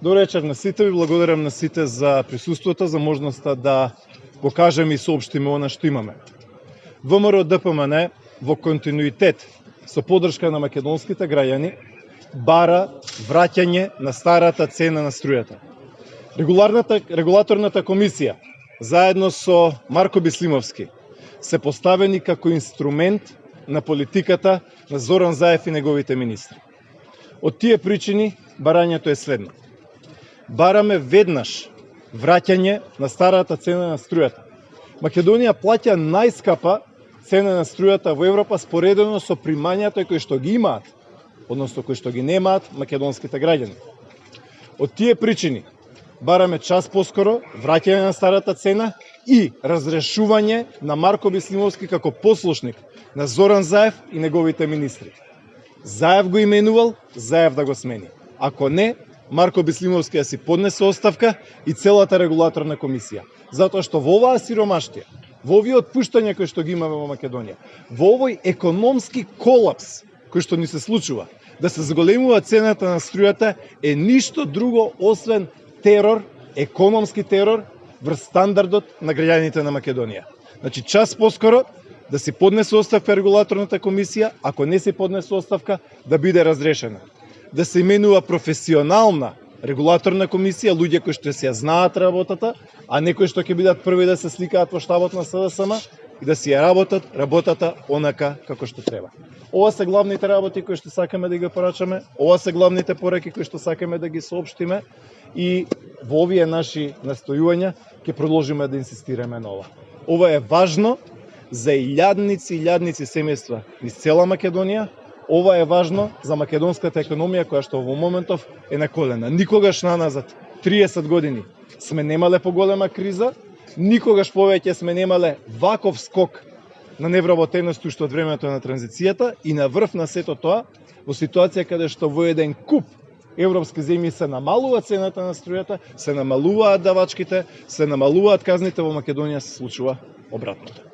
Добар вечер на сите, ви благодарам на сите за присуството, за можноста да покажеме и соопштиме она што имаме. ВМРО ДПМН во континуитет со подршка на македонските граѓани бара враќање на старата цена на струјата. Регулаторната комисија заедно со Марко Бислимовски се поставени како инструмент на политиката на Зоран Заев и неговите министри. Од тие причини барањето е следно. Бараме веднаш враќање на старата цена на струјата. Македонија плаќа најскапа цена на струјата во Европа споредено со примањата кои што ги имаат, односно кои што ги немаат македонските граѓани. Од тие причини бараме час поскоро враќање на старата цена и разрешување на Марко Бислимовски како послушник на Зоран Заев и неговите министри. Заев го именувал, Заев да го смени. Ако не, Марко Бислимовски да си поднесе оставка и целата регулаторна комисија. Затоа што во оваа сиромаштија, во овие отпуштања кои што ги имаме во Македонија, во овој економски колапс кој што ни се случува, да се зголемува цената на струјата е ништо друго освен терор, економски терор врз стандардот на граѓаните на Македонија. Значи час поскоро да си поднесе оставка регулаторната комисија, ако не си поднесе оставка, да биде разрешена. Да се именува професионална регулаторна комисија, луѓе кои што си ја знаат работата, а не кои што ќе бидат први да се сликаат во штабот на СДСМ и да си ја работат работата онака како што треба. Ова се главните работи кои што сакаме да ги порачаме, ова се главните пораки кои што сакаме да ги соопштиме и во овие наши настојувања ќе продолжиме да инсистираме на ова. Ова е важно за илјадници и илјадници семејства низ цела Македонија. Ова е важно за македонската економија која што во моментов е на колена. Никогаш наназад 30 години сме немале поголема криза, никогаш повеќе сме немале ваков скок на невработеност уште од времето на транзицијата и на врв на сето тоа во ситуација каде што во еден куп европски земји се намалува цената на струјата, се намалуваат давачките, се намалуваат казните, во Македонија се случува обратното.